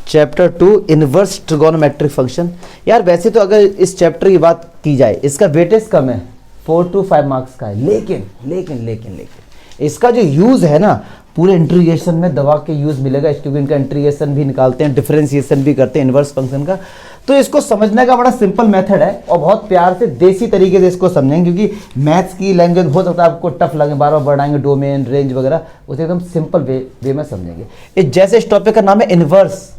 Chapter 2 inverse trigonometric function. यार वैसे तो अगर इस चैप्टर की बात की जाए इसका वेटेज कम है, 4 to 5 मार्क्स का है, लेकिन लेकिन लेकिन लेकिन इसका जो यूज़ है ना पूरे इंटीग्रेशन में दवा के यूज़ मिलेगा। स्टूडेंट का इंटीग्रेशन भी निकालते हैं, डिफरेंशिएशन भी करते हैं इनवर्स फंक्शन का। तो इसको समझने का बड़ा सिंपल मेथड है और बहुत प्यार से देसी तरीके से इसको समझेंगे, क्योंकि मैथ्स की लैंग्वेज हो सकता है आपको टफ लगे, बार बार बढ़ाएंगे डोमेन रेंज वगैरह, उसे एकदम सिंपल वे में समझेंगे। जैसे इस टॉपिक का नाम है इनवर्स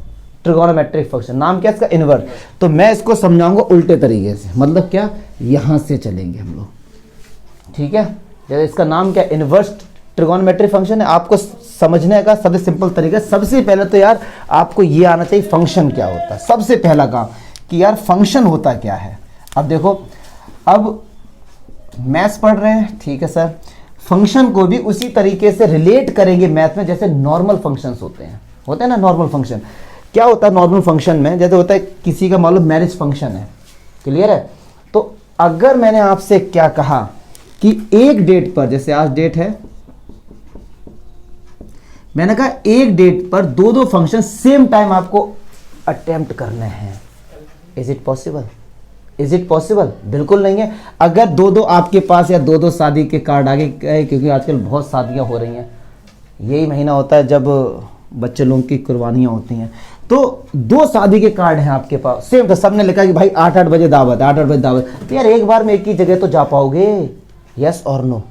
ट्रिगोनोमेट्रिक फंक्शन, नाम क्या है इसका? इनवर्स। तो मैं इसको समझाऊंगा उल्टे तरीके से, मतलब क्या, यहाँ से चलेंगे हम लोग, ठीक है। जैसे इसका नाम क्या, इनवर्स ट्रिगोनोमेट्रिक फंक्शन है। आपको समझने का सबसे सिंपल तरीका, सबसे पहले तो यार आपको ये आना चाहिए फंक्शन क्या होता है। सबसे पहला काम कि यार फंक्शन होता क्या है। अब देखो, अब मैथ्स पढ़ रहे हैं, ठीक है सर, फंक्शन को भी उसी तरीके से रिलेट करेंगे मैथ में जैसे नॉर्मल फंक्शंस होते हैं ना नॉर्मल फंक्शन। क्या होता है नॉर्मल फंक्शन में? जैसे होता है किसी का मान लो मैरिज फंक्शन है, क्लियर है। तो अगर मैंने आपसे क्या कहा कि एक डेट पर, जैसे आज डेट है, मैंने कहा एक डेट पर दो दो फंक्शन सेम टाइम आपको अटेम्प्ट करने हैं, is it possible? Is it possible? बिल्कुल नहीं है। अगर दो दो आपके पास या दो दो शादी के कार्ड आगे गए, क्योंकि आजकल बहुत शादियां हो रही हैं, यही महीना होता है जब बच्चे लोगों की कुर्बानियां होती हैं, तो दो शादी के कार्ड हैं आपके पास सेम, तो सबने लिखा कि भाई 8-8 बजे दावत, 8-8 बजे दावत। तो यार एक बार में एक ही जगह तो जा पाओगे, यस और नो?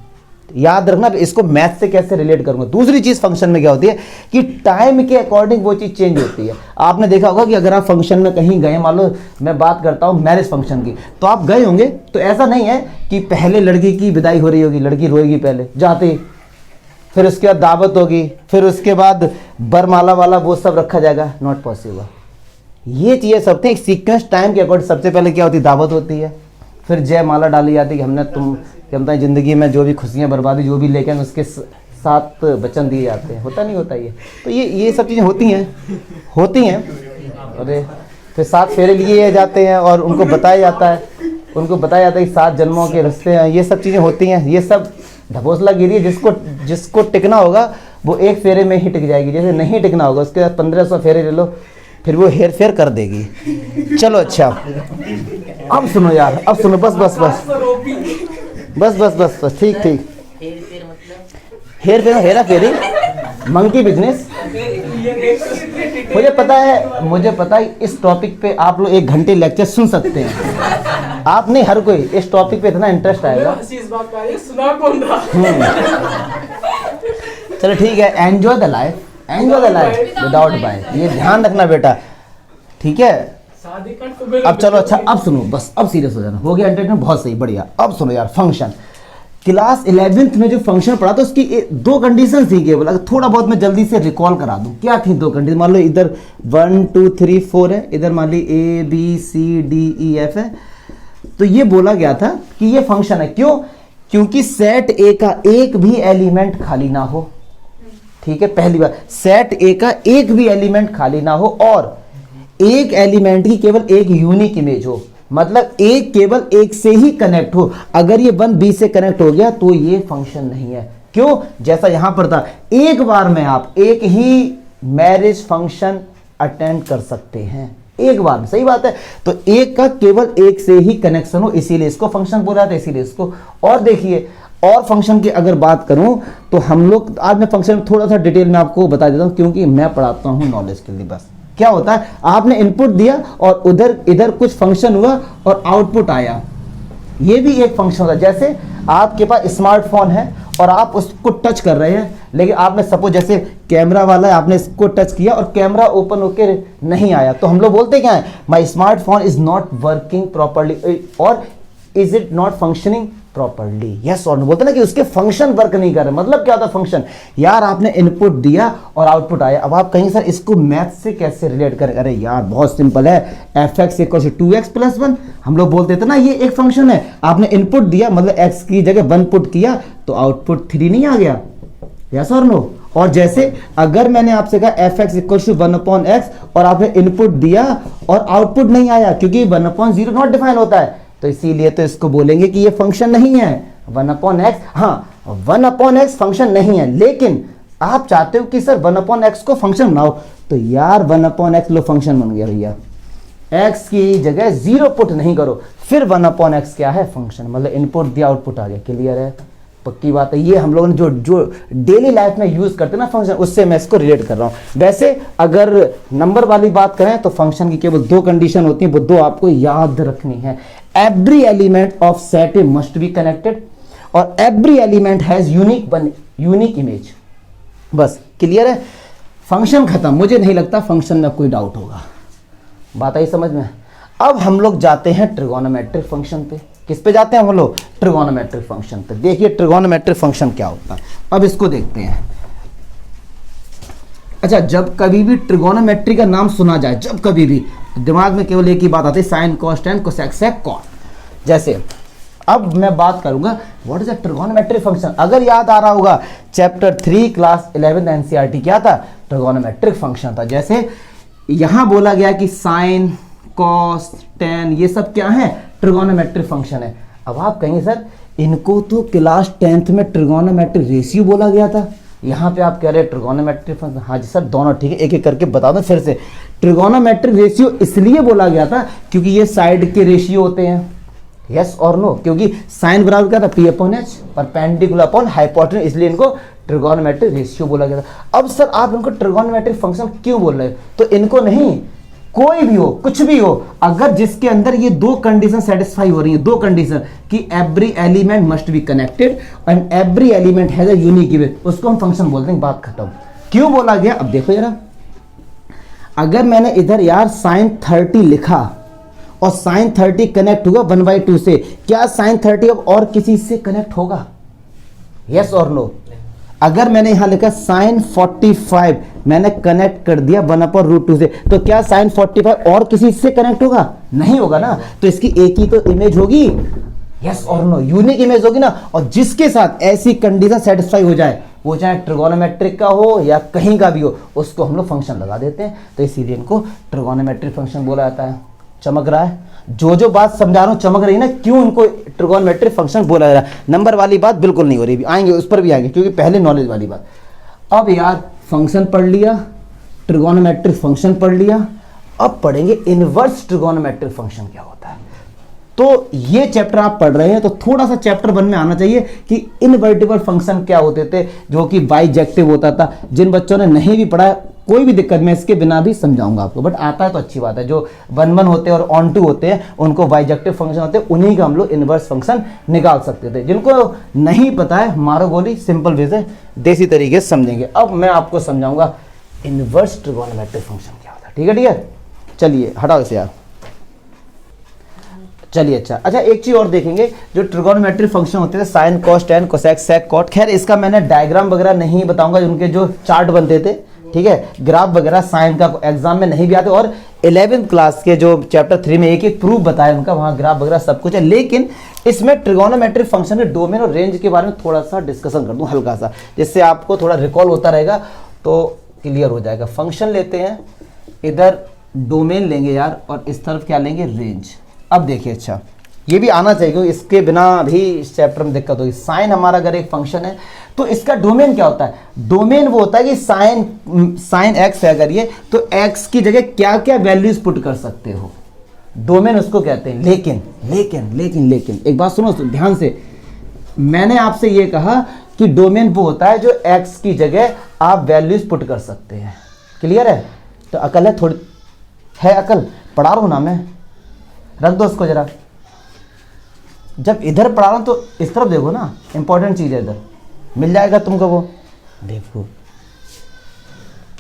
याद रखना, इसको मैथ से कैसे रिलेट करूंगा। दूसरी चीज फंक्शन में क्या होती है कि टाइम के अकॉर्डिंग वो चीज चेंज होती है। आपने देखा होगा कि अगर आप फंक्शन में कहीं गए, मान लो मैं बात करता हूं मैरिज फंक्शन की, तो आप गए होंगे, तो ऐसा नहीं है कि पहले लड़की की विदाई हो रही होगी, लड़की रोएगी पहले जाते ही, फिर उसके बाद दावत होगी, फिर उसके बाद बरमाला वाला वो सब रखा जाएगा, नॉट पॉसिबल। ये चीजें सब थे एक सीक्वेंस टाइम के अकॉर्डिंग। सबसे पहले क्या होती है, दावत होती है, फिर जयमाला डाली जाती है कि हमने तुम ज़िंदगी में जो भी खुशियाँ बर्बादी जो भी लेके उसके साथ वचन दिए जाते हैं, होता नहीं होता ये? तो ये सब चीज़ें होती हैं। अरे फिर 7 फेरे लिए जाते हैं और उनको बताया जाता है कि 7 जन्मों के रिश्ते हैं, ये सब चीज़ें होती हैं। ये सब ढपोसला गिरी, जिसको टिकना होगा वो एक फेरे में ही टिक जाएगी, जैसे नहीं टिकना होगा उसके बाद 1500 फेरे ले लो, फिर वो हेर फेर कर देगी। चलो अच्छा, अब सुनो यार, अब सुनो, बस ठीक हेर फेर, हेरा फेरी, मंकी बिजनेस। मुझे पता है इस टॉपिक पे आप लोग 1 घंटे लेक्चर सुन सकते हैं। आप नहीं, हर कोई इस टॉपिक पे इतना इंटरेस्ट आएगा। चलो ठीक है, enjoy the life without by, ये ध्यान रखना बेटा, ठीक है। अब चलो अच्छा, अब सुनो, बस अब सीरियस हो जाना, हो गया एंटरटेनमेंट, बहुत सही, बढ़िया। अब सुनो यार, फंक्शन क्लास 11th में जो फंक्शन पढ़ा था उसकी 2 कंडीशन थी केवल। अगर थोड़ा बहुत मैं जल्दी से रिकॉल करा दूं, क्या थी 2 कंडीशन? मान लो इधर 1 2 3 4 है, इधर मान ली A B C D E F है। तो ये बोला गया था कि ये फंक्शन है, क्यों? क्योंकि सेट ए का एक भी एलिमेंट खाली ना हो, ठीक है। पहली बार सेट ए का एक भी एलिमेंट खाली ना हो और एक एलिमेंट की केवल एक यूनिक इमेज हो, मतलब एक केवल एक से ही कनेक्ट हो। अगर ये 1 B से कनेक्ट हो गया तो ये फंक्शन नहीं है। क्यों? जैसा यहां पर था, एक बार में आप एक ही मैरिज फंक्शन अटेंड कर सकते हैं, एक बार में, सही बात है। तो एक का केवल एक से ही कनेक्शन हो, इसीलिए इसको फंक्शन बोला जाता है, इसीलिए इसको। और देखिए, और फंक्शन की अगर बात करूं तो हम लोग आज मैं फंक्शन में थोड़ा सा डिटेल में आपको बता देता हूं, क्योंकि मैं पढ़ाता हूं नॉलेज के लिए। बस क्या होता है, आपने इनपुट दिया और इधर कुछ फंक्शन हुआ और आउटपुट आया, ये भी एक फंक्शन होता है। जैसे आपके पास स्मार्टफोन है और आप उसको टच कर रहे हैं, लेकिन आपने सपोज जैसे कैमरा वाला है, आपने इसको टच किया और कैमरा ओपन होकर नहीं आया, तो हम लोग बोलते क्या है, my smartphone is not working properly और is it not functioning properly, yes और नो। बोलते ना कि उसके फंक्शन वर्क नहीं कर रहे। मतलब क्या होता है फंक्शन? यार आपने इनपुट दिया और आउटपुट आया। अब आप कहीं सर इसको मैथ से कैसे रिलेट करें? अरे यार बहुत सिंपल है, fx = 2x + 1, हम लोग बोलते थे ना ये एक फंक्शन है। आपने इनपुट दिया, मतलब x की जगह 1 पुट किया तो आउटपुट 3 नहीं आ गया, यस और नो। और जैसे अगर मैंने आपसे कहा fx = 1/x और आपने इनपुट दिया और आउटपुट नहीं आया, क्योंकि 1/0 नॉट डिफाइन होता है, तो इसीलिए तो इसको बोलेंगे कि ये फंक्शन नहीं है। 1/x, हाँ 1/x फंक्शन नहीं है, लेकिन आप चाहते हो कि सर 1/x को फंक्शन बनाओ, तो यार 1/x लो फंक्शन बन गया भैया। x की जगह 0 पुट नहीं करो, फिर 1/x क्या है फंक्शन, मतलब इनपुट दिया आउटपुट आ गया। क्लियर है, पक्की बात है। ये हम लोगों ने जो डेली लाइफ में यूज करते हैं ना फंक्शन, उससे मैं इसको रिलेट कर रहा हूं। वैसे अगर नंबर वाली बात करें तो फंक्शन की केवल 2 कंडीशन होती हैं, वो 2 आपको याद रखनी है। Every element of set must be connected और every element has unique image. बस क्लियर है, फंक्शन खत्म। मुझे नहीं लगता फंक्शन में कोई डाउट होगा, बात आई समझ में। अब हम लोग जाते हैं ट्रिगोनोमेट्रिक फंक्शन पे। किस पे जाते हैं हम लोग? ट्रिगोनोमेट्रिक फंक्शन पे। देखिए ट्रिगोनोमेट्रिक फंक्शन क्या होता है, अब इसको देखते हैं। अच्छा, जब कभी भी ट्रिगोनोमेट्री का नाम सुना जाए, जब कभी भी, दिमाग में केवल एक ही बात आती है, sine cos tan cosec sec cot. जैसे अब मैं बात करूंगा what is a trigonometric function. अगर याद आ रहा होगा चैप्टर 3 क्लास 11 एनसीईआरटी क्या था? ट्रिगोनोमेट्रिक फंक्शन था। जैसे यहां बोला गया कि साइन कॉस टेन ये सब क्या है? ट्रिगोनोमेट्रिक फंक्शन है। अब आप कहेंगे सर इनको तो क्लास 10th में ट्रिगोनोमेट्रिक रेशियो बोला गया था, यहाँ पे आप कह रहे हैं ट्रिगोनोमेट्रिक फंक्शन। हाँ जी सर, दोनों ठीक है, एक एक करके बता दो फिर से। ट्रिगोनोमेट्रिक रेशियो इसलिए बोला गया था क्योंकि ये साइड के रेशियो होते हैं, यस और नो, क्योंकि साइन बराबर क्या था? P/H, परपेंडिकुलर अपॉन हाइपोटेन्यूज, इसलिए इनको ट्रिगोनोमेट्रिक रेशियो बोला गया था। अब सर आप इनको ट्रिगोनोमेट्रिक फंक्शन क्यों बोल रहे हैं? तो इनको नहीं, कोई भी हो, कुछ भी हो, अगर जिसके अंदर ये 2 कंडीशन सेटिस्फाई हो रही है, 2 कंडीशन कि every element must be connected and every element has a unique image, उसको हम फंक्शन बोलते हैं। बात खत्म। क्यों बोला गया? अब देखो जरा, अगर मैंने इधर यार sin 30 लिखा और sin 30 कनेक्ट हुआ 1/2 से, क्या sin 30 अब और किसी से कनेक्ट होगा? यस और नो? अगर मैंने यहां लिखा sin 45 मैंने कनेक्ट कर दिया 1/√2 से, तो क्या sin 45 और किसी से कनेक्ट होगा? नहीं होगा ना। तो इसकी एक ही तो इमेज होगी, यस और नो, यूनिक इमेज होगी ना। और जिसके साथ ऐसी कंडीशन सेटिस्फाई हो जाए, वो चाहे ट्रिगोनोमेट्रिक का हो या कहीं का भी हो, उसको हम लोग फंक्शन लगा देते हैं। तो इसीलिए इनको ट्रिगोनोमेट्रिक फंक्शन बोला जाता है। चमक रहा है? जो बात समझा रहा हूं चमक रही ना, क्यों इनको ट्रिगोनोमेट्रिक फंक्शन बोला जा रहा है? नंबर वाली बात बिल्कुल नहीं हो रही, आएंगे उस पर भी आएंगे, क्योंकि पहले नॉलेज वाली बात। अब यार फंक्शन पढ़ लिया, ट्रिगोनोमेट्रिक फंक्शन पढ़ लिया, अब पढ़ेंगे इनवर्स ट्रिगोनोमेट्रिक फंक्शन क्या होता है। तो ये चैप्टर आप पढ़ रहे हैं तो थोड़ा सा चैप्टर 1 में आना चाहिए कि इनवर्टिबल फंक्शन क्या होते थे, जो कि बाइजेक्टिव होता था। जिन बच्चों ने नहीं भी पढ़ा कोई भी दिक्कत, मैं इसके बिना भी समझाऊंगा आपको, बट आता है तो अच्छी बात है। जो 1/1 होते हैं और ऑन 2 होते हैं उनको बाइजेक्टिव फंक्शन होते हैं, उन्हीं का हम लोग इनवर्स फंक्शन निकाल सकते थे। जिनको नहीं पता है मारो गोली, सिंपल वे से देसी तरीके से समझेंगे। अब मैं आपको समझाऊंगा इनवर्स ट्रिगोनोमेट्रिक फंक्शन क्या होता है। ठीक है ठीक है, चलिए हटाओ इसे यार। चलिए अच्छा एक चीज और देखेंगे, जो ट्रिगोनोमेट्रिक फंक्शन होते थे sine cos tan cosec sec cot. खैर इसका मैंने डायग्राम वगैरह नहीं बताऊंगा, उनके जो चार्ट बनते थे, ठीक है, ग्राफ वगैरह साइन का एग्जाम में नहीं भी आते। और 11th क्लास के जो चैप्टर 3 में एक प्रूफ बताया उनका, वहां ग्राफ वगैरह सब कुछ है। लेकिन इसमें ट्रिगोनोमेट्रिक फंक्शन के डोमेन और रेंज के बारे में थोड़ा सा डिस्कशन कर दूं हल्का सा, जिससे आपको थोड़ा रिकॉल होता रहेगा तो क्लियर हो जाएगा। फंक्शन लेते हैं, इधर डोमेन लेंगे यार, और इस तरफ क्या लेंगे? रेंज। अब देखिए अच्छा ये भी आना चाहिए क्योंकि इसके बिना भी इस चैप्टर में दिक्कत होगी। साइन हमारा अगर एक फंक्शन है तो इसका डोमेन क्या होता है? डोमेन वो होता है कि साइन एक्स है अगर ये, तो एक्स की जगह क्या क्या वैल्यूज पुट कर सकते हो, डोमेन उसको कहते हैं। लेकिन लेकिन लेकिन लेकिन एक बात सुनो ध्यान से, मैंने आपसे ये कहा कि डोमेन वो होता है जो एक्स की जगह आप वैल्यूज पुट कर सकते हैं। क्लियर है? तो अकल है, थोड़ी है अकल, पढ़ा रहा हूं ना मैं, रख दो उसको जरा। जब इधर पढ़ा रहा हूं तो इस तरफ देखो ना, इंपॉर्टेंट चीज है, इधर मिल जाएगा तुमको वो। देखो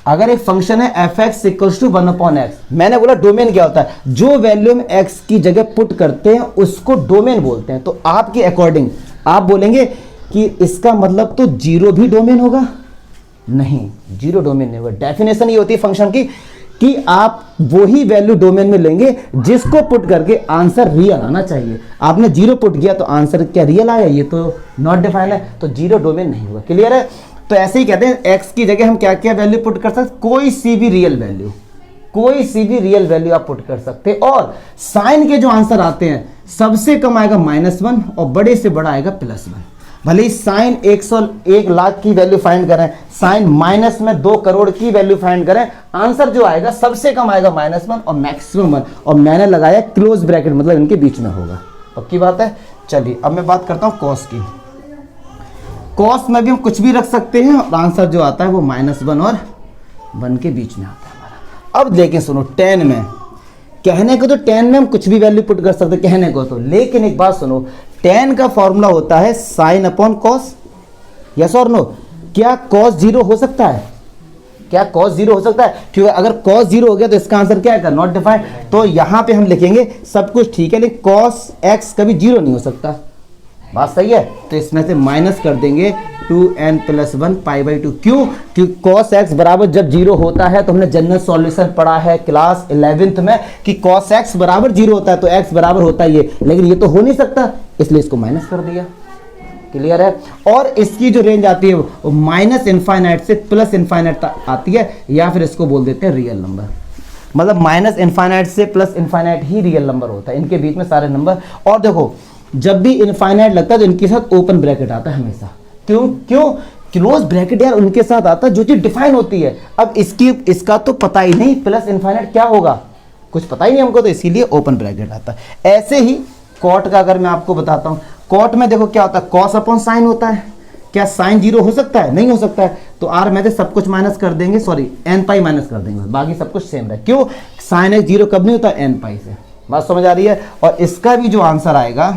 अगर एक फंक्शन है f(x = 1/x), मैंने बोला डोमेन क्या होता है? जो वैल्यू हम x की जगह पुट करते हैं उसको डोमेन बोलते हैं। तो आपके अकॉर्डिंग आप बोलेंगे कि इसका मतलब तो 0 भी डोमेन होगा? नहीं, 0 डोमेन नहीं होगा। डेफिनेशन ये होती है फंक्शन की कि आप वही वैल्यू डोमेन में लेंगे जिसको पुट करके आंसर रियल आना चाहिए। आपने 0 पुट किया तो आंसर क्या रियल आया? ये तो नॉट डिफाइंड है, तो 0 डोमेन नहीं होगा। क्लियर है? तो ऐसे ही कहते हैं एक्स की जगह हम क्या क्या वैल्यू पुट कर सकते? कोई सी भी रियल वैल्यू, कोई सी भी रियल वैल्यू आप पुट कर सकते हैं। और साइन के जो आंसर आते हैं सबसे कम आएगा -1 और बड़े से बड़ा आएगा +1। भले ही साइन 101 लाख की वैल्यू फाइंड करें, साइन माइनस में 2 करोड़ की वैल्यू फाइंड करें, आंसर जो आएगा सबसे कम आएगा -1 और मैक्सिमम 1, और मैंने लगाया क्लोज ब्रैकेट, मतलब इनके बीच में होगा। पक्की बात है। चलिए अब मैं बात करता हूं कॉस की। कॉस में भी हम कुछ भी रख सकते हैं और आंसर जो आता है वो -1 और 1 के बीच में आता है हमारा। अब लेकिन सुनो, tan में कहने को तो tan में हम कुछ भी वैल्यू पुट कर सकते कहने को तो, लेकिन एक बात सुनो, tan का फॉर्मूला होता है साइन अपॉन कॉस। यस और नो? क्या कॉस 0 हो सकता है? क्या कॉस 0 हो सकता है? ठीक है, अगर कॉस 0 हो गया तो इसका आंसर क्या है? Not defined. तो यहां पे हम लिखेंगे सब कुछ ठीक है, लेकिन कॉस x कभी 0 नहीं हो सकता। बात सही है? तो इसमें से माइनस कर देंगे 2n+1 π/2। क्यों? क्योंकि cos x बराबर जब 0 होता है, तो हमने जनरल सॉल्यूशन पढ़ा है क्लास 11th में कि cos x बराबर 0 होता है, तो x बराबर होता है ये, लेकिन ये तो हो नहीं सकता, इसलिए इसको माइनस कर दिया। क्लियर है? और इसकी जो रेंज आती है वो -∞ से +∞ आती है, या फिर इसको बोल देते हैं रियल नंबर। मतलब -∞ से +∞ ही रियल नंबर होता है, इनके बीच में सारे नंबर। और देखो, जब भी इनफाइनाइट लगता है तो इनके साथ ओपन ब्रैकेट आता है हमेशा। क्यों? क्लोज ब्रैकेट यार उनके साथ आता है जो चीज डिफाइन होती है। अब इसका तो पता ही नहीं +∞ क्या होगा, कुछ पता ही नहीं हमको, तो इसीलिए ओपन ब्रैकेट आता है। ऐसे ही कॉट का अगर मैं आपको बताता हूं, कॉट में देखो क्या होता है, कॉस अपॉन साइन होता है। क्या साइन 0 हो सकता है? नहीं हो सकता है। तो आर में से सब कुछ माइनस कर देंगे, सॉरी nπ माइनस कर देंगे, बाकी सब कुछ सेम रहे। क्यों? साइन x 0 कब नहीं होता? nπ से। बात समझ आ रही है? और इसका भी जो आंसर आएगा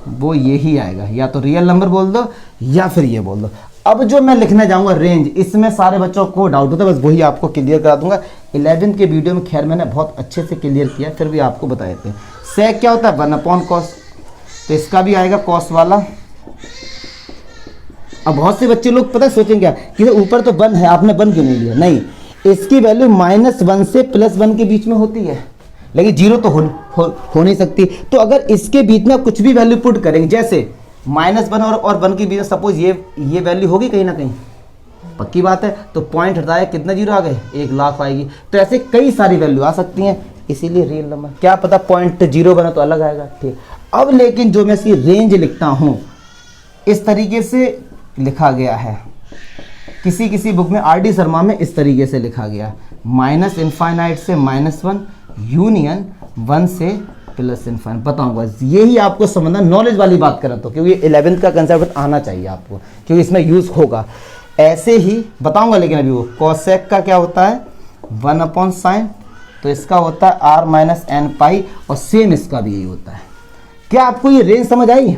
वो यही आएगा, या तो रियल नंबर बोल दो या फिर ये बोल दो। अब जो मैं लिखने जाऊंगा रेंज, इसमें सारे बच्चों को डाउट होता है, बस वही आपको क्लियर करा दूंगा। 11th के वीडियो में खैर मैंने बहुत अच्छे से क्लियर किया, फिर भी आपको बता देते हैं। सेक क्या होता है? 1/cos, तो इसका भी आएगा cos वाला। अब बहुत से बच्चे लोग पता है सोचेंगे क्या कि ऊपर तो 1 है, आपने 1 क्यों नहीं लिया? नहीं, इसकी वैल्यू -1 से +1 के बीच में होती है, लेकिन 0 तो हो नहीं सकती। तो अगर इसके बीच में आप कुछ भी वैल्यू पुट करेंगे, जैसे -1 और 1 के बीच में सपोज ये वैल्यू होगी कहीं ना कहीं, पक्की बात है, तो पॉइंट हटाया कितना 0 आ गए? 1 लाख आएगी। तो ऐसे कई सारी वैल्यू आ सकती हैं, इसीलिए रियल नंबर। क्या पता पॉइंट 0 बना तो अलग आएगा। ठीक, अब लेकिन जो मैं इसकी रेंज लिखता हूँ इस तरीके से लिखा गया है, किसी बुक में RD शर्मा में इस तरीके से लिखा गया, -∞ से -1 यूनियन 1 से +∞। बताऊंगा, यही आपको समझना, नॉलेज वाली बात करें तो, क्योंकि 11th का कंसेप्ट आना चाहिए आपको, क्योंकि इसमें यूज होगा। ऐसे ही बताऊंगा, लेकिन अभी वो cosec का क्या होता है? 1/sin, तो इसका होता है r - nπ, और सेम इसका भी यही होता है। क्या आपको ये रेंज समझ आई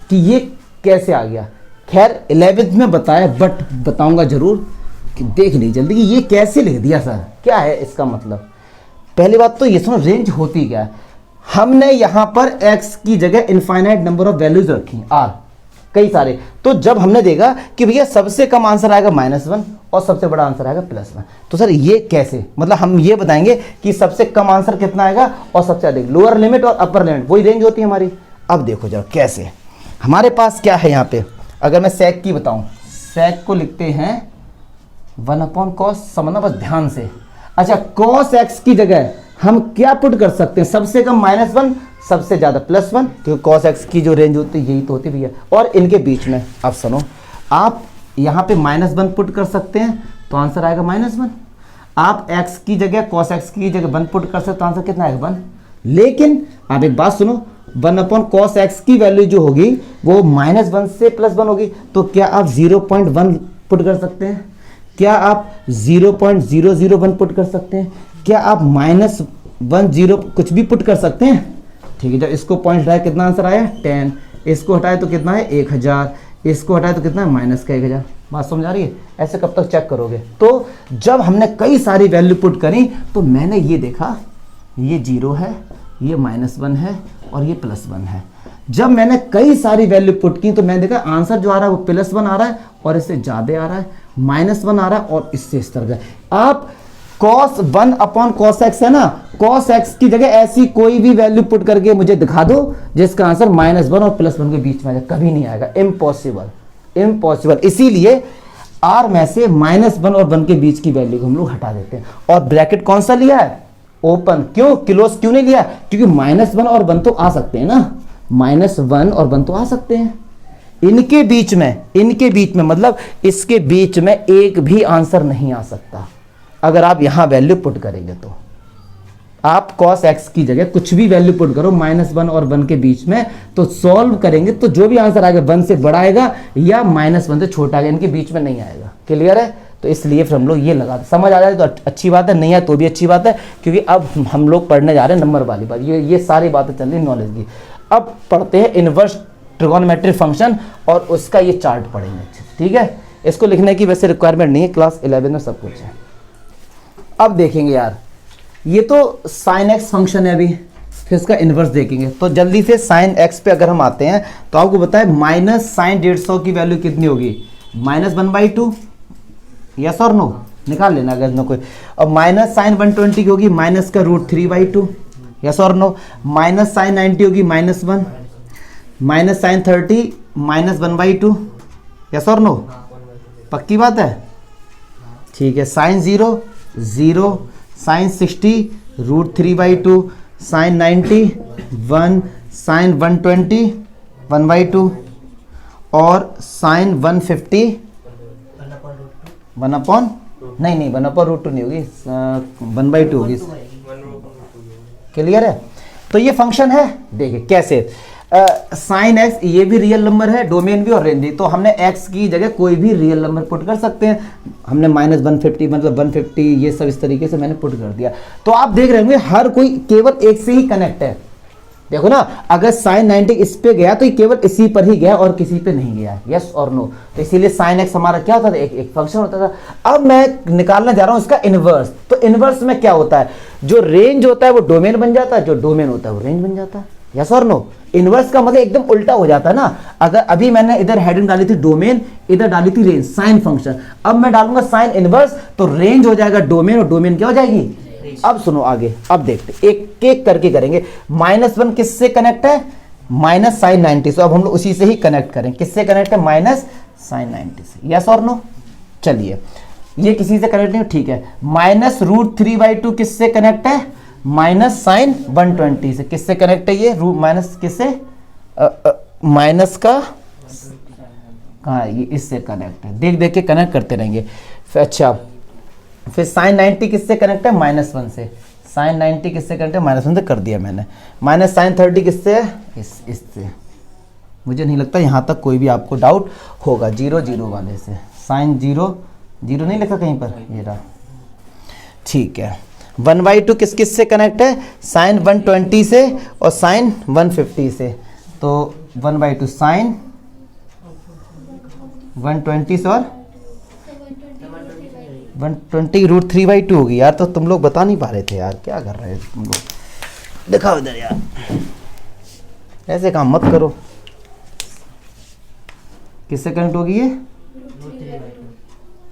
कि ये कैसे आ गया? खैर 11th में बताया, बट बताऊंगा जरूर कि देख लीजिए जल्दी कि ये कैसे लिख दिया सर, क्या है इसका मतलब। पहली बात तो ये सुनो, रेंज होती क्या है। हमने यहां पर x की जगह इनफाइनाइट नंबर ऑफ वैल्यूज रखी r, कई सारे। तो जब हमने देखा कि भैया सबसे कम आंसर आएगा -1 और सबसे बड़ा आंसर आएगा +1, तो सर ये कैसे? मतलब हम ये बताएंगे कि सबसे कम आंसर कितना आएगा और सबसे अधिक, लोअर लिमिट और अपर लिमिट, वही रेंज होती है हमारी। अब देखो जरा कैसे, हमारे पास क्या है यहाँ पे, अगर मैं सेक की बताऊं, सेक को लिखते हैं 1/cos, समझना बस ध्यान से। अच्छा, cos x की जगह हम क्या पुट कर सकते हैं? सबसे कम -1, सबसे ज्यादा +1, क्योंकि cos x की जो रेंज होती है यही तो होती है भैया। और इनके बीच में अब सुनो, आप यहाँ पे -1 पुट कर सकते हैं तो आंसर आएगा -1। आप x की जगह cos x की जगह 1 पुट कर सकते तो आंसर कितना आएगा? 1। लेकिन आप एक बात सुनो, 1/cos x की वैल्यू जो होगी वो -1 से +1 होगी, तो क्या आप 0.1 पुट कर सकते हैं? क्या आप 0.001 पुट कर सकते हैं? क्या आप -10 कुछ भी पुट कर सकते हैं? ठीक है, जब इसको पॉइंट हटाया कितना आंसर आया? 10। इसको हटाए तो कितना है? 1000। इसको हटाए तो कितना है? -1000। बात समझ आ रही है? ऐसे कब तक चेक करोगे? तो जब हमने कई सारी वैल्यू पुट करी तो मैंने ये देखा, ये 0 है, ये -1 है और ये +1 है। जब मैंने कई सारी वैल्यू पुट की तो मैंने देखा आंसर जो आ रहा है वो +1 आ रहा है और इससे ज़्यादा आ रहा है, -1 आ रहा है और इससे इस तरह का। आप cos 1/cos x है ना, cos x की जगह ऐसी कोई भी वैल्यू पुट करके मुझे दिखा दो जिसका आंसर -1 और +1 के बीच में आएगा, कभी नहीं आएगा, इम्पॉसिबल। इसीलिए r में से -1 और 1 के बीच की वैल्यू को हम लोग हटा देते हैं। और ब्रैकेट कौन सा लिया है? ओपन। क्यों? क्लोज क्यों नहीं लिया? क्योंकि -1 और 1 तो आ सकते हैं ना, -1 और 1 तो आ सकते हैं। इनके बीच में मतलब इसके बीच में एक भी आंसर नहीं आ सकता। अगर आप यहां वैल्यू पुट करेंगे तो आप cos x की जगह कुछ भी वैल्यू पुट करो -1 और 1 के बीच में, तो सॉल्व करेंगे तो जो भी आंसर आएगा 1 से बड़ा आएगा या -1 से छोटा आएगा, इनके बीच में नहीं आएगा। क्लियर है? तो इसलिए फिर हम लोग ये लगाते, समझ आ जाए तो अच्छी बात है, नहीं है तो भी अच्छी बात है, क्योंकि अब हम लोग पढ़ने जा रहे हैं नंबर वाली बात। ये सारी बातें चल रही नॉलेज की। अब पढ़ते हैं इनवर्स ट्रिगोनोमेट्रिक फंक्शन और उसका ये चार्ट पढ़ेंगे अच्छे से। ठीक है, इसको लिखने की वैसे रिक्वायरमेंट नहीं है, क्लास 11 में सब कुछ है। अब देखेंगे यार, ये तो sin x फंक्शन है, अभी फिर इसका इन्वर्स देखेंगे। तो जल्दी से sin x पे अगर हम आते हैं तो आपको बताए माइनस साइन 150 की वैल्यू कितनी होगी, -1/2, यस और नो, निकाल लेना अगर नो कोई। और माइनस साइन 120 की होगी माइनस का √3/2, यस और नो। माइनस साइन 90 होगी -1, माइनस साइन 30 -1/2, यस और नो, पक्की बात है? ठीक है, साइन 0 0, साइन 60 √3/2, साइन 90 1, साइन 120 1/2 और साइन 150 1/, नहीं 1/√2 नहीं होगी, 1/2 होगी। क्लियर है? तो ये फंक्शन है, देखिए कैसे साइन एक्स, ये भी रियल नंबर है, डोमेन भी और रेंज भी, तो हमने एक्स की जगह कोई भी रियल नंबर पुट कर सकते हैं। हमने -150 मतलब 150 ये सब इस तरीके से मैंने पुट कर दिया। तो आप देख रहे होंगे हर कोई केवल एक से ही कनेक्ट है। देखो ना, अगर साइन 90 इस पे गया तो ये केवल इसी पर ही गया और किसी पे नहीं गया, यस और नो। तो इसीलिए साइन एक्स हमारा क्या होता था, एक फंक्शन होता था। अब मैं निकालना जा रहा हूं इसका इनवर्स। तो इनवर्स में क्या होता है, जो रेंज होता है वो डोमेन बन जाता है, जो डोमेन होता है वो रेंज बन जाता है, यस और नो। इनवर्स का मतलब एकदम उल्टा हो जाता है ना। अगर अभी मैंने इधर हेडिंग डाली थी डोमेन, इधर डाली थी रेंज, साइन फंक्शन, अब मैं डालूंगा साइन इनवर्स तो रेंज हो जाएगा डोमेन और डोमेन क्या हो जाएगी। अब सुनो आगे, अब देखते एक एक करके करेंगे। -1 किससे कनेक्ट है, माइनस साइन 90 से। अब हम लोग उसी से ही कनेक्ट करें, किससे कनेक्ट है, माइनस साइन 90 से, यस और नो। चलिए ये किसी से कनेक्ट नहीं, ठीक है। -√3/2 किससे कनेक्ट है, माइनस साइन 120 से। किससे कनेक्ट है ये, रूट माइनस किससे, माइनस का कहाँ है ये, इससे कनेक्ट है। देख देख के कनेक्ट करते रहेंगे। अच्छा, फिर साइन 90 किससे कनेक्ट है, -1 से। साइन 90 किससे कनेक्ट है, -1 से कर दिया मैंने। माइनस साइन 30 किससे है, इससे। मुझे नहीं लगता यहाँ तक कोई भी आपको डाउट होगा। 0 0 वाले से साइन 0 0 नहीं लिखा कहीं पर, ये रहा, ठीक है। 1/2 किस किस से कनेक्ट है, साइन 120 से और साइन 150 से। तो 1/2 साइन 120 से और 120 √3/2 होगी यार। तो तुम लोग बता नहीं पा रहे थे यार, क्या कर रहे हैं तुम लोग, दिखाओ इधर यार, ऐसे काम मत करो। किससे कनेक्ट होगी ये,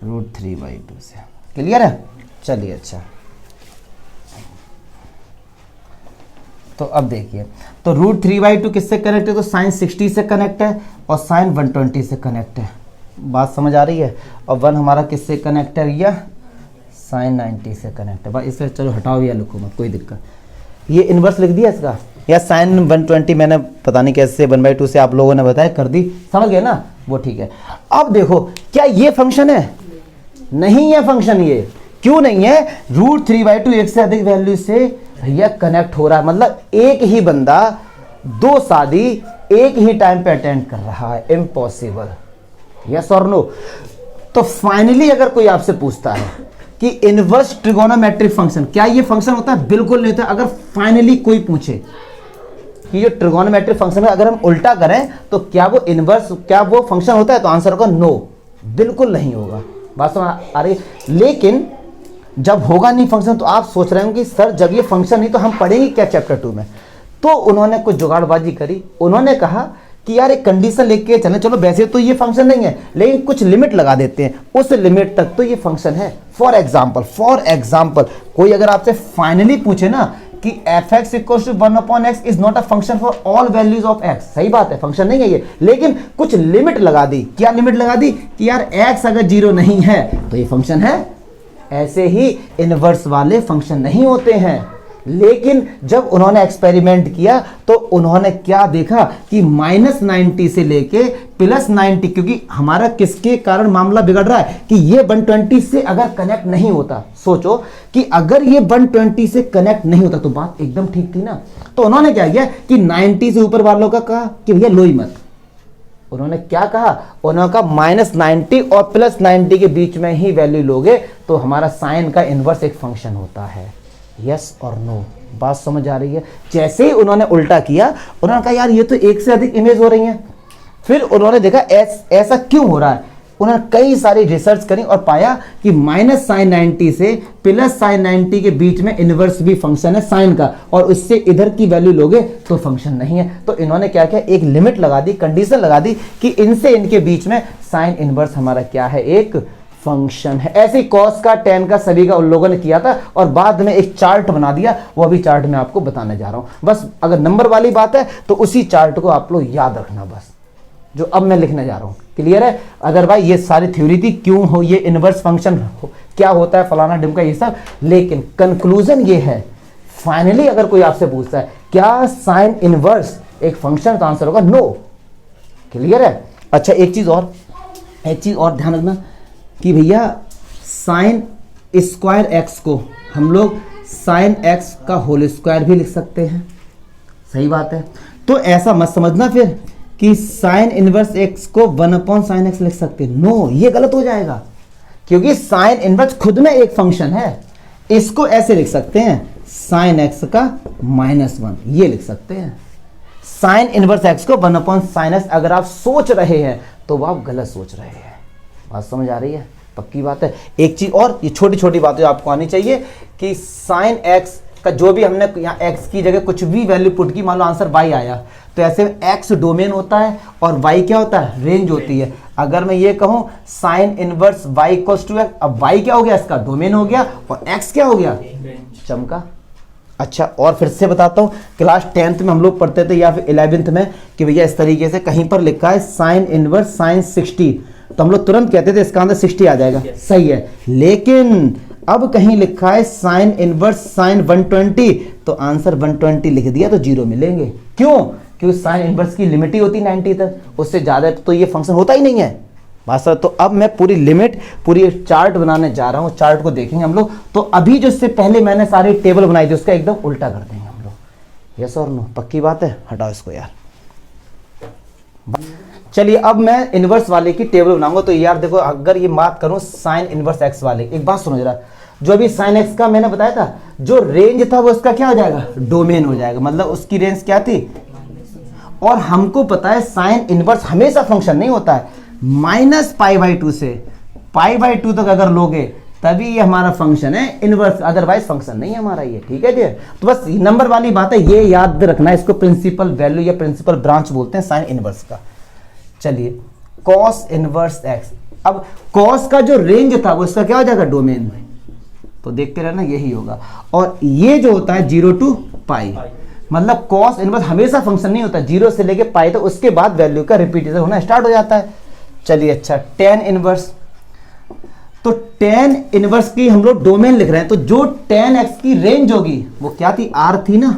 √3/2 से। क्लियर है? चलिए अच्छा, तो अब देखिए, तो √3/2 किससे कनेक्ट है, तो साइन 60 से कनेक्ट है और साइन 120 से कनेक्ट है। बात समझ आ रही है? और 1 हमारा किससे कनेक्ट है, या साइन 90 से कनेक्ट है। बस इसे चलो हटाओ या लिखो मत, कोई दिक्कत। ये इन्वर्स लिख दिया इसका, या साइन 120 मैंने पता नहीं कैसे 1/2 से आप लोगों ने बताया कर दी, समझ गए ना, वो ठीक है। अब देखो क्या ये फंक्शन है, नहीं है फंक्शन। ये क्यों नहीं है, √3/2 एक से अधिक वैल्यू से भैया कनेक्ट हो रहा है। मतलब एक ही बंदा 2 शादी एक ही टाइम पे अटेंड कर रहा है, इम्पॉसिबल, यस और नो। तो फाइनली अगर कोई आपसे पूछता है कि इनवर्स ट्रिगोनोमेट्रिक फंक्शन क्या ये फंक्शन होता है, बिल्कुल नहीं होता। अगर फाइनली कोई पूछे कि जो ट्रिगोनोमेट्रिक फंक्शन है अगर हम उल्टा करें तो क्या वो इनवर्स, क्या वो फंक्शन होता है, तो आंसर होगा नो, बिल्कुल नहीं होगा। बात समझ आ रही? लेकिन जब होगा नहीं फंक्शन तो आप सोच रहे होंगे सर जब ये फंक्शन नहीं तो हम पढ़ेंगे क्या चैप्टर 2 में। तो उन्होंने कुछ जुगाड़बाजी करी, उन्होंने कहा कि यार एक कंडीशन लेके चले, चलो वैसे तो ये फंक्शन नहीं है लेकिन कुछ लिमिट लगा देते हैं, उस लिमिट तक तो ये फंक्शन है। फॉर एग्जाम्पल कोई अगर आपसे फाइनली पूछे ना कि fx = 1/x is not a function for all values of x, सही बात है फंक्शन नहीं है ये, लेकिन कुछ लिमिट लगा दी। क्या लिमिट लगा दी कि यार x अगर 0 नहीं है तो ये फंक्शन है। ऐसे ही इनवर्स वाले फंक्शन नहीं होते हैं, लेकिन जब उन्होंने एक्सपेरिमेंट किया तो उन्होंने क्या देखा कि -90 से लेके +90, क्योंकि हमारा किसके कारण मामला बिगड़ रहा है कि ये 120 से अगर कनेक्ट नहीं होता, सोचो कि अगर ये 120 से कनेक्ट नहीं होता तो बात एकदम ठीक थी ना। तो उन्होंने क्या किया कि 90 से ऊपर वालों का कहा कि भैया लो ही मत। उन्होंने क्या कहा, उन्होंने कहा -90 और +90 के बीच में ही वैल्यू लोगे तो हमारा साइन का इनवर्स एक फंक्शन होता है। यस और नो, बात समझ आ रही है। जैसे ही उन्होंने उल्टा किया, उन्होंने कहा यार ये तो एक से अधिक इमेज हो रही हैं। फिर उन्होंने देखा ऐसा क्यों हो रहा है। उन्होंने कई सारी रिसर्च करी और पाया कि -sin90 से +sin90 के बीच में इनवर्स भी फंक्शन है साइन का, और उससे इधर की वैल्यू लोगे तो फंक्शन नहीं है। तो इन्होंने क्या किया, एक लिमिट लगा दी, कंडीशन लगा दी कि इनसे इनके बीच में साइन इनवर्स हमारा क्या है, एक फंक्शन है। ऐसे कॉस का, टेन का, सभी का उन लोगों ने किया था और बाद में एक चार्ट बना दिया। वो अभी चार्ट मैं आपको बताने जा रहा हूं। बस अगर नंबर वाली बात है तो उसी चार्ट को आप लोग याद रखना, बस जो अब मैं लिखने जा रहा हूं। क्लियर है? अगर भाई ये सारी थ्योरी थी, क्यों हो ये इनवर्स फंक्शन क्या होता है, फलाना ढिमका, ये सब, लेकिन कंक्लूजन ये है फाइनली अगर कोई आपसे पूछता है क्या साइन इनवर्स एक फंक्शन, तो आंसर होगा नो। क्लियर है? अच्छा एक चीज और ध्यान रखना कि भैया साइन स्क्वायर एक्स को हम लोग साइन एक्स का होल स्क्वायर भी लिख सकते हैं। सही बात है। तो ऐसा मत समझना फिर कि साइन इनवर्स एक्स को 1/sin x लिख सकते हैं। नो, ये गलत हो जाएगा, क्योंकि साइन इनवर्स खुद में एक फंक्शन है। इसको ऐसे लिख सकते हैं, साइन एक्स का -1, ये लिख सकते हैं। साइन इनवर्स एक्स को 1/sin x अगर आप सोच रहे हैं तो वो आप गलत सोच रहे हैं। बात समझ आ रही है? पक्की बात है। एक चीज और, ये छोटी छोटी बातें आपको आनी चाहिए कि साइन एक्स का जो भी हमने यहाँ एक्स की जगह कुछ भी वैल्यू पुट की, मान लो आंसर वाई आया, तो ऐसे एक्स डोमेन होता है और वाई क्या होता है, रेंज होती है। अगर मैं ये कहूं sine inverse y equals to x, अब वाई क्या हो गया, इसका डोमेन हो गया, और एक्स क्या हो गया, चमका। अच्छा और फिर से बताता हूं, क्लास 10th में हम लोग पढ़ते थे या फिर 11th में कि भैया इस तरीके से कहीं पर लिखा है साइन इनवर्स साइन 60, तो हम लोग तुरंत कहते थे इसका आंसर 60 आ जाएगा। सही है। लेकिन अब कहीं लिखा है साइन इनवर्स साइन 120, तो आंसर 120 लिख दिया तो 0 मिलेंगे। क्यों? क्योंकि साइन इनवर्स की लिमिट ही होती है 90 तक, उससे ज्यादा तो ये फंक्शन होता ही नहीं है। बात सर, तो अब मैं पूरी लिमिट, पूरी एक चार्ट बनाने जा रहा हूं। चार्ट को देखेंगे हम लोग। तो अभी जो इससे पहले मैंने सारी टेबल बनाई थी उसका एकदम उल्टा कर देंगे हम लोग। यस और नो? पक्की बात है? हटाओ इसको यार। चलिए अब मैं इनवर्स वाले की टेबल बनाऊंगा। तो यार देखो, अगर ये बात करूं साइन इनवर्स एक्स वाले, एक बात सुनो जरा, जो अभी साइन एक्स का मैंने बताया था, जो रेंज था वो उसका क्या हो जाएगा, डोमेन हो जाएगा। मतलब उसकी रेंज क्या थी, और हमको पता है साइन इनवर्स हमेशा फंक्शन नहीं होता है। -π/2 से π/2 तक अगर लोगे तभी ये हमारा फंक्शन है इनवर्स, अदरवाइज फंक्शन नहीं है हमारा ये। ठीक है जी? तो बस नंबर वाली बात है, ये याद रखना है। इसको प्रिंसिपल वैल्यू या प्रिंसिपल ब्रांच बोलते हैं साइन इनवर्स का। चलिए कॉस इनवर्स एक्स, अब कॉस का जो रेंज था वो इसका क्या हो जाएगा, डोमेन। तो देखते रहना यही होगा। और ये जो होता है 0 to π, मतलब कॉस इनवर्स हमेशा फंक्शन नहीं होता, 0 से लेके पाई, तो उसके बाद वैल्यू का रिपीटेशन होना स्टार्ट हो जाता है। चलिए अच्छा, टेन इनवर्स, तो टेन इनवर्स की हम लोग डोमेन लिख रहे हैं, तो जो टेन एक्स की रेंज होगी वो क्या थी, आर थी ना।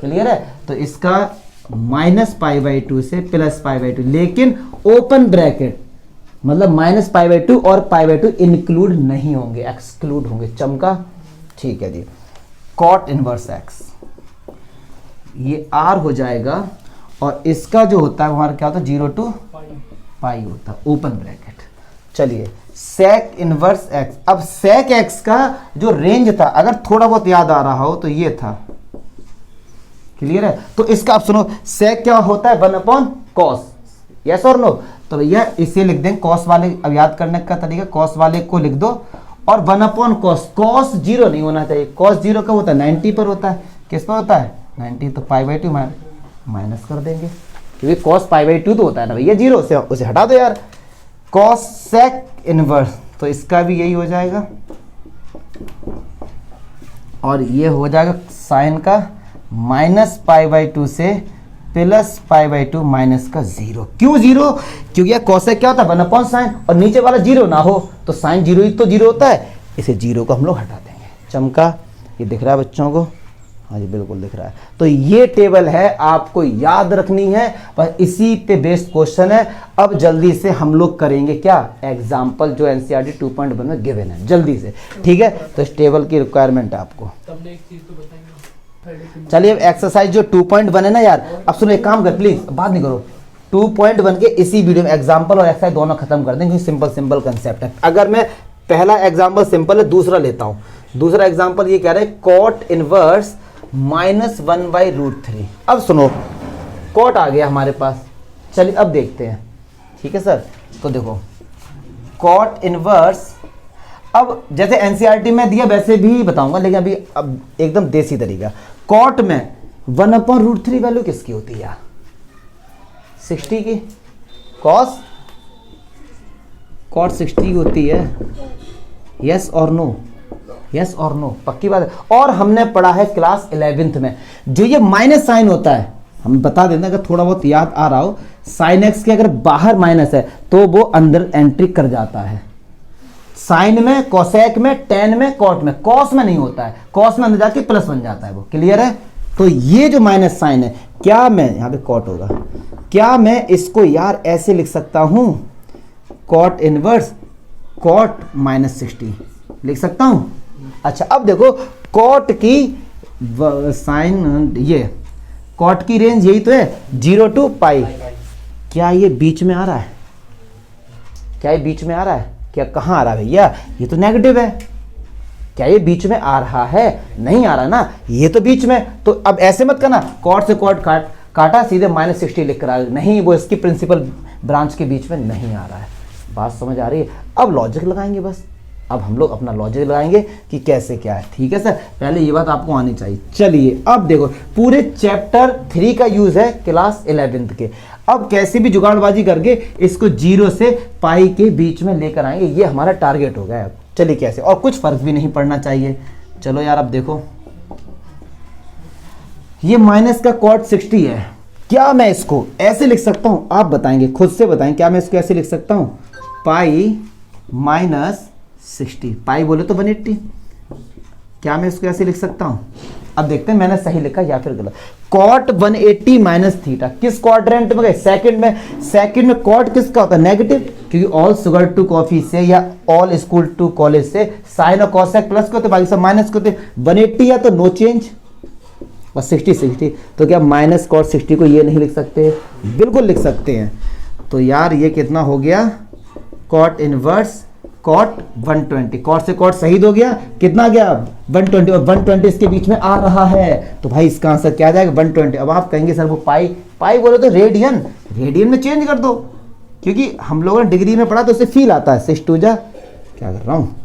क्लियर है? तो इसका -π/2 से +π/2, लेकिन ओपन ब्रैकेट, मतलब -π/2 और π/2 इंक्लूड नहीं होंगे, एक्सक्लूड होंगे। चमका? ठीक है जी। कॉट इनवर्स एक्स, ये आर हो जाएगा, और इसका जो होता है हमारा क्या होता है, 0 to π होता है, ओपन ब्रैकेट। चलिए सेक इनवर्स एक्स, अब सेक एक्स का जो रेंज था, अगर थोड़ा बहुत याद आ रहा हो तो ये था। क्लियर है? तो इसका आप सुनो, सेक क्या होता है, 1/cos। यस और नो? तो भैया इसे लिख दें कॉस वाले। अब याद करने का तरीका, कॉस वाले को लिख दो और 1/cos, cos 0 नहीं होना चाहिए। cos 0 कब होता है, 90 पर होता है। किस पर होता है, 90, तो π/2 माइनस कर देंगे, क्योंकि cos π/2 तो होता है ना भैया 0 से, उसे हटा दो यार। cos sec इनवर्स, तो इसका भी यही हो जाएगा, और ये हो जाएगा साइन का -π/2 से +π/2 माइनस का 0। क्यों 0? क्योंकि यार cosec क्या होता है, 1/sin, और नीचे वाला 0 ना हो तो साइन 0 ही तो 0 होता है, इसे 0 को हम लोग हटा देंगे। चमका? ये दिख रहा है बच्चों को? हाँ जी बिल्कुल दिख रहा है। तो ये टेबल है, आपको याद रखनी है, पर इसी पे बेस्ड क्वेश्चन है। अब जल्दी से हम लोग करेंगे क्या, एग्जाम्पल जो एनसीईआरटी 2.1 में गिवन है, जल्दी से, ठीक है। तो इस टेबल की रिक्वायरमेंट है आपको। चलिए एक्सरसाइज जो 2.1 है ना यार, अब सुनो एक काम कर, प्लीज बात नहीं करो, 2.1 के इसी वीडियो में एग्जाम्पल और एक्सरसाइज दोनों खत्म कर देंगे, सिंपल सिंपल कंसेप्ट है। अगर मैं पहला एग्जाम्पल सिंपल है, दूसरा लेता हूं। दूसरा एग्जाम्पल ये कह रहा है कॉट इनवर्स -1/√3। अब सुनो, कॉट आ गया हमारे पास, चलिए अब देखते हैं, ठीक है सर। तो देखो कॉट इनवर्स, अब जैसे एनसीईआरटी में दिया वैसे भी बताऊंगा, लेकिन अभी अब एकदम देसी तरीका। कॉट में 1/√3 वैल्यू किसकी होती है यार, 60 की। कॉस कॉट 60 की होती है, यस और नो, यस और नो, पक्की बात है। और हमने पढ़ा है क्लास 11th में, जो ये माइनस साइन होता है, हम बता देते हैं अगर थोड़ा बहुत याद आ रहा हो, साइन एक्स के अगर बाहर माइनस है तो वो अंदर एंट्री कर जाता है। साइन में, कोसेक में, टेन में, कॉट में, कॉस में नहीं होता है, कॉस में अंदर जाके प्लस बन जाता है, वो क्लियर है। तो ये जो माइनस साइन है, क्या मैं यहां पे कॉट होगा, क्या मैं इसको यार ऐसे लिख सकता हूं, कॉट इनवर्स कॉट -60 लिख सकता हूं। अच्छा अब देखो कॉट की साइन, ये कॉट की रेंज यही तो है 0 to पाई। क्या ये बीच में आ रहा है, क्या ये बीच में आ रहा है, क्या कहां आ रहा है भैया, ये तो नेगेटिव है। क्या ये बीच में आ रहा है, नहीं आ रहा ना, ये तो बीच में। तो अब ऐसे मत करना, कॉट से कॉट काटा सीधे -60 लिख कर आ, नहीं, वो इसकी प्रिंसिपल ब्रांच के बीच में नहीं आ रहा है। बात समझ आ रही है। अब लॉजिक लगाएंगे, बस अब हम लोग अपना लॉजिक लगाएंगे कि कैसे क्या है, ठीक है सर। पहले ये बात आपको आनी चाहिए। चलिए अब देखो, पूरे चैप्टर 3 का यूज है क्लास 11th के। अब कैसे भी जुगाड़बाजी करके इसको 0 से पाई के बीच में लेकर आएंगे, ये हमारा टारगेट हो गया है। चलिए कैसे, और कुछ फर्क भी नहीं पड़ना चाहिए। चलो यार अब देखो, ये माइनस का कॉट 60 है, क्या मैं इसको ऐसे लिख सकता हूं, आप बताएंगे, खुद से बताएं, क्या मैं इसको ऐसे लिख सकता हूं, पाई -60, पाई बोले तो 180, क्या मैं इसको ऐसे लिख सकता हूं। अब देखते हैं मैंने सही लिखा या फिर गलत। कॉट 180 माइनस थीटा किस क्वाड्रेंट में गए, सेकंड में। सेकंड में कॉट किसका होता है, नेगेटिव, क्योंकि ऑल शुगर टू कॉफी से या ऑल स्कूल टू कॉलेज से साइन और कॉसेक प्लस को होते, बाकी सब माइनस को होते। 180 या तो नो चेंज, और 60 तो क्या माइनस कॉट 60 को ये नहीं लिख सकते, बिल्कुल लिख सकते हैं। तो यार ये कितना हो गया, कॉट इनवर्स कॉट 120, कॉट से कॉट शहीद हो गया, कितना गया 120, और 120 इसके बीच में आ रहा है, तो भाई इसका आंसर क्या आ जाएगा 120। अब आप कहेंगे सर वो पाई, पाई बोले तो रेडियन, रेडियन में चेंज कर दो, क्योंकि हम लोगों ने डिग्री में पढ़ा तो उससे फील आता है। 6 2 जा, क्या कर रहा हूँ,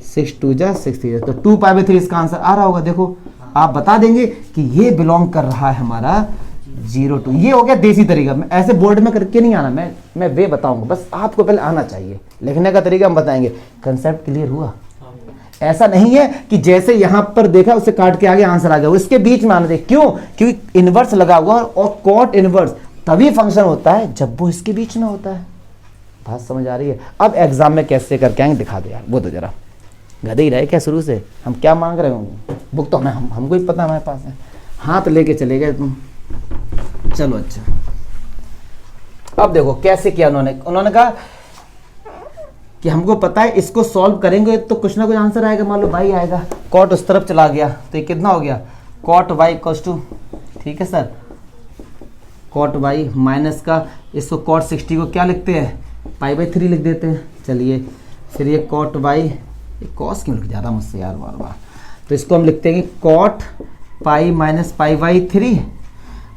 6 2 जा 6 तो 2π/3 इसका आंसर आ रहा होगा। देखो आप बता देंगे कि ये बिलोंग कर रहा है हमारा 0 2। ये हो गया देसी तरीका, मैं ऐसे बोर्ड में करके नहीं आना, मैं वे बताऊंगा, बस आपको पहले आना चाहिए, लिखने का तरीका हम बताएंगे। कंसेप्ट क्लियर हुआ। ऐसा नहीं है कि जैसे यहां पर देखा उसे काट के आगे आंसर आ गया, इसके बीच में आना चाहिए। क्यों, क्योंकि इनवर्स लगा हुआ, और कॉट इनवर्स तभी फंक्शन होता है जब वो इसके बीच में होता है। बात समझ आ रही है। अब एग्जाम में कैसे करके आएंगे दिखा दे यार, वो तो जरा गधे ही रहे क्या शुरू से, हम क्या मांग रहे होंगे, बुक तो हमें हमको ही पता हमारे पास है, हाथ लेके चले गए तुम। चलो अच्छा, अब देखो कैसे किया उन्होंने कहा कि हमको पता है इसको सॉल्व करेंगे तो कुछ ना कुछ आंसर आएगा। मान लो भाई आएगा, कॉट उस तरफ चला गया तो ये कितना हो गया, कॉट वाई इक्वल्स टू, ठीक है सर, कॉट वाई माइनस का, इसको कॉट 60 को क्या लिखते हैं, π/3 लिख देते हैं। चलिए फिर ये कॉट वाई, ये कॉस क्यों लिख जा रहा मुझसे यार बार बार, तो इसको हम लिखते हैं कॉट पाई माइनस π/3,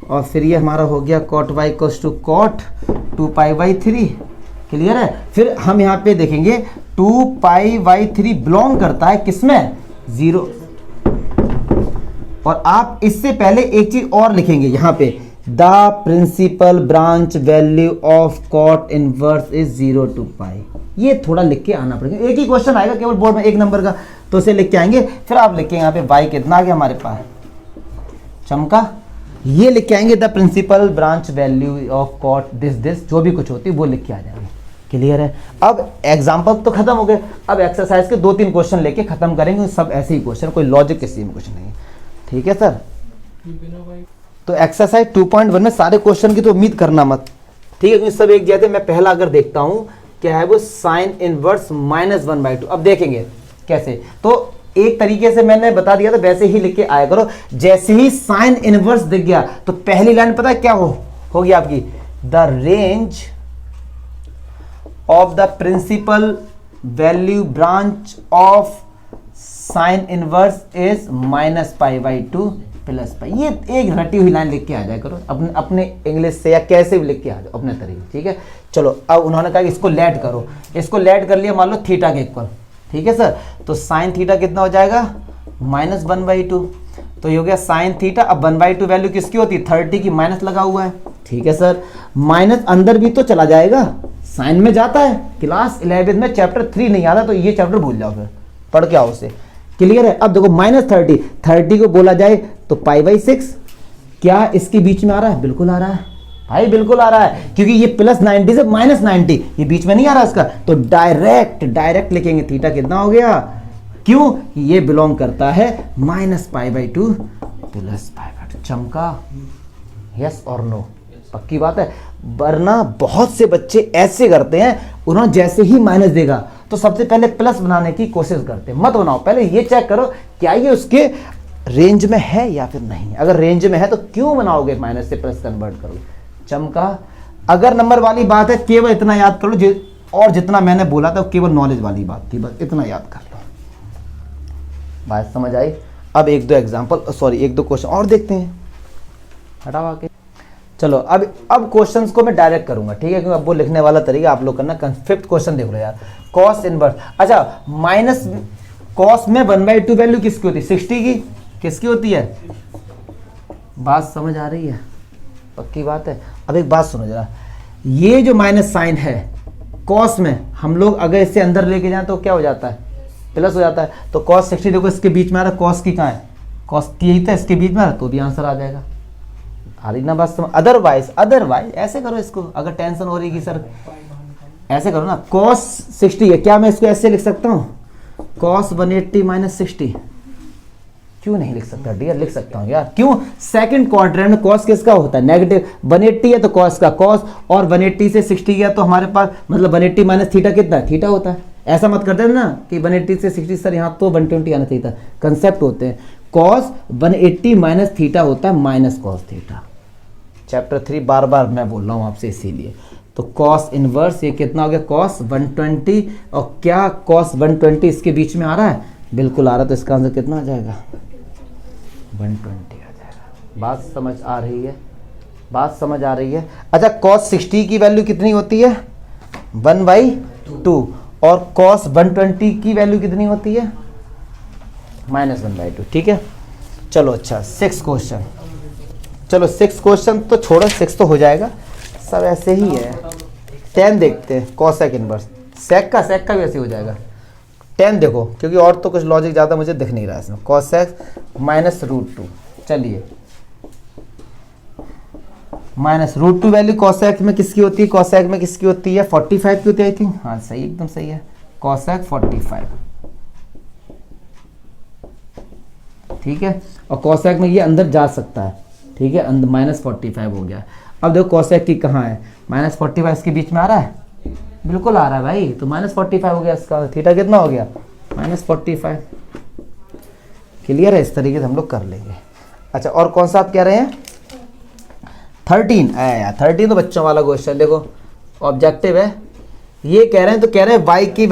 और फिर ये हमारा हो गया cot y equals to cot 2π/3। Clear है। फिर हम यहाँ पे देखेंगे 2π/3 बिलोंग करता है किसमें, 0। और आप इससे पहले एक चीज और लिखेंगे यहाँ पे, the principal branch value of cot inverse is 0 to π। ये थोड़ा लिख के आना पड़ेगा, एक ही क्वेश्चन आएगा केवल बोर्ड में 1 नंबर का, तो इसे लिख के आएंगे। फिर आप लिखेंगे यहाँ पे y कितना आ गया हमारे पास, चमका, ये लिख के आएंगे the principal branch value of cot this जो भी कुछ होती है वो लिख के आ जाएंगे। क्लियर है। अब एग्जाम्पल तो खत्म हो गए, अब एक्सरसाइज के 2-3 क्वेश्चन लेके खत्म करेंगे, सब ऐसे ही क्वेश्चन, कोई लॉजिक किसी में कुछ नहीं है। ठीक है सर, तो एक्सरसाइज 2.1 में सारे क्वेश्चन की तो उम्मीद करना मत, ठीक है, क्योंकि सब एक जैसे। मैं पहला अगर देखता हूं क्या है वो साइन इनवर्स -1/2। अब देखेंगे कैसे, तो एक तरीके से मैंने बता दिया था वैसे ही लिख के आया करो। जैसे ही साइन इनवर्स दिख गया तो पहली लाइन पता है क्या होगी आपकी, the range of the principal value branch of sine inverse is -π/2 + π। ये एक रटी हुई लाइन लिख के आ जाए करो अपने इंग्लिश से या कैसे भी लिख के आ जाओ अपने तरीके, ठीक है। चलो अब उन्होंने कहा कि इसको लेट करो, इसको लेट कर लिया मान लो थीटा के इक्वल, ठीक है सर। तो साइन थीटा कितना हो जाएगा -1/2, तो ये हो गया साइन थीटा। अब 1/2 वैल्यू किसकी होती है, 30 की, माइनस लगा हुआ है, ठीक है सर। माइनस अंदर भी तो चला जाएगा, साइन में जाता है। क्लास 11 में चैप्टर 3 नहीं आता तो ये चैप्टर भूल जाओ, फिर पढ़ के आओ उसे, क्लियर है। अब देखो -30 को बोला जाए तो π/6, क्या इसके बीच में आ रहा है, बिल्कुल आ रहा है भाई, बिल्कुल आ रहा है, क्योंकि ये +90 से -90 ये बीच में नहीं आ रहा इसका, तो डायरेक्ट लिखेंगे थीटा कितना हो गया, क्यों, ये बिलोंग करता है -π/2 + π/2। चमका, यस और नो, पक्की बात है। वरना बहुत से बच्चे ऐसे करते हैं, उन्होंने जैसे ही माइनस देगा तो सबसे पहले प्लस बनाने की कोशिश करते हैं। मत बनाओ, पहले ये चेक करो क्या ये उसके रेंज में है या फिर नहीं। अगर रेंज में है तो क्यों बनाओगे, माइनस से प्लस कन्वर्ट करोगे। चमका, अगर नंबर वाली बात है केवल इतना याद कर लो, और जितना मैंने बोला था वो केवल नॉलेज वाली बात थी, बस इतना याद कर लो। बात समझ आई। अब एक दो क्वेश्चन और देखते हैं, हटाओ आके। चलो अब क्वेश्चंस को मैं डायरेक्ट करूंगा, ठीक है, क्योंकि अब वो लिखने वाला तरीका आप लोग करना। 5th क्वेश्चन देख लो यार, कॉस इनवर्स। अच्छा, माइनस कॉस में 1/2 वैल्यू किसकी होती है, 60 की, किसकी होती है, बात समझ आ रही है, पक्की बात है। अब एक बात सुनो जरा, ये जो माइनस साइन है कॉस में, हम लोग अगर इसे अंदर लेके जाए तो क्या हो जाता है, प्लस हो जाता है। तो कॉस 60 देखो इसके बीच में आ रहा है, कॉस की कहाँ है, कॉस की यही था, इसके बीच में आ रहा तो भी आंसर आ जाएगा। आ रही ना बात समझ। अदरवाइज ऐसे करो इसको, अगर टेंशन हो रही कि सर ऐसे करो ना, कॉस 60 है, क्या मैं इसको ऐसे लिख सकता हूँ, कॉस 180 - 60, क्यों नहीं लिख सकता डियर, लिख सकता हूँ यार, क्यों, सेकंड क्वाड्रेंट में कॉस किसका होता है, नेगेटिव। 180 है तो कॉस का कॉस, और 180 से 60 गया तो हमारे पास मतलब 180 - थीटा कितना है, थीटा होता है। ऐसा मत करते ना कि 180 से 60 सर यहाँ तो 120 आना चाहिए था, कंसेप्ट होते हैं। कॉस 180 - थीटा होता है माइनस कॉस थीटा। चैप्टर 3 बार बार मैं बोल रहा हूँ आपसे इसीलिए। तो कॉस इनवर्स ये कितना हो गया, कॉस 120, और क्या कॉस 120 इसके बीच में आ रहा है, बिल्कुल आ रहा है, तो इसका आंसर कितना आ जाएगा, 120 आ जाएगा। बात समझ आ रही है, बात समझ आ रही है। अच्छा, कॉस 60 की वैल्यू कितनी होती है, 1/2, और कॉस 120 की वैल्यू कितनी होती है, -1/2, ठीक है। चलो अच्छा 6 क्वेश्चन, चलो 6 क्वेश्चन तो छोड़ो, 6 तो हो जाएगा, सब ऐसे ही है। 10 देखते हैं, कॉसेक इनवर्स, सेक का भी ऐसे हो जाएगा। 10 देखो, क्योंकि और तो कुछ लॉजिक ज़्यादा मुझे दिख नहीं रहा है इसमें। कॉसेक -√2, चलिए -√2 वैल्यू कॉसेक में किसकी होती है, कॉसेक में किसकी होती है, 45 की होती है आई थिंक, हाँ सही, एकदम सही है, कॉसेक 45, ठीक है। और कॉसेक में ये अंदर जा सकता है, ठीक है, अंदर -45 हो गया। अब देखो कॉसेक की कहाँ है, -45 इसके बीच में आ रहा है, बिल्कुल आ रहा है भाई, तो -45 हो गया इसका, थीटा कितना हो गया, -45, क्लियर है। इस तरीके से हम लोग कर लेंगे। अच्छा, और कौन सा आप कह रहे हैं, 13, 13 तो बच्चों वाला क्वेश्चन, देखो ऑब्जेक्टिव है, ये कह रहे हैं, तो कह रहे हैं y की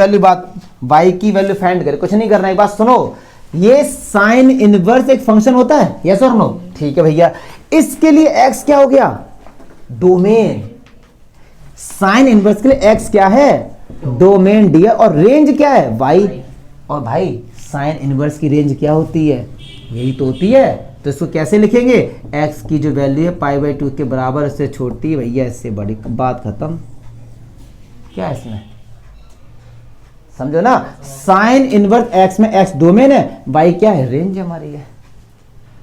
वैल्यू फाइंड करें, कुछ नहीं करना। एक बात सुनो, ये साइन इनवर्स एक फंक्शन होता है, यस और नो, ठीक है भैया। इसके लिए x क्या हो गया, डोमेन, साइन इनवर्स के लिए x क्या है, डोमेन डियर, और रेंज क्या है y, और भाई साइन इनवर्स की रेंज क्या होती है, यही तो होती है। तो इसको कैसे लिखेंगे, x की जो वैल्यू है π/2 के बराबर, इससे छोटी भैया इससे बड़ी, बात खत्म। क्या है इसमें, समझो ना, साइन इनवर्स x में x डोमेन है, y क्या है, रेंज हमारी है,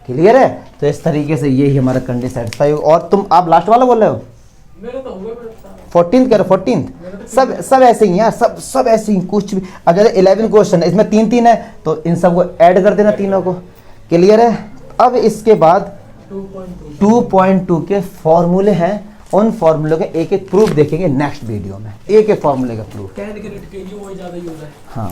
क्लियर है। तो इस तरीके से यही हमारा कंडीशन सेटिस्फाई हो। और तुम आप लास्ट वाला बोल रहे हो, मेरा तो 14th करो, 14th, सब ऐसे ही यार, सब ऐसे ही, कुछ भी। अब जैसे 11 क्वेश्चन है, इसमें 3 है, तो इन सबको ऐड कर देना तीनों को, क्लियर है। अब इसके बाद 2.2 के फॉर्मूले हैं, उन फॉर्मूले के एक एक प्रूफ देखेंगे नेक्स्ट वीडियो में, एक एक फॉर्मूले का प्रूफ। कैन के रेट के लिए वो ज्यादा यूज है। हाँ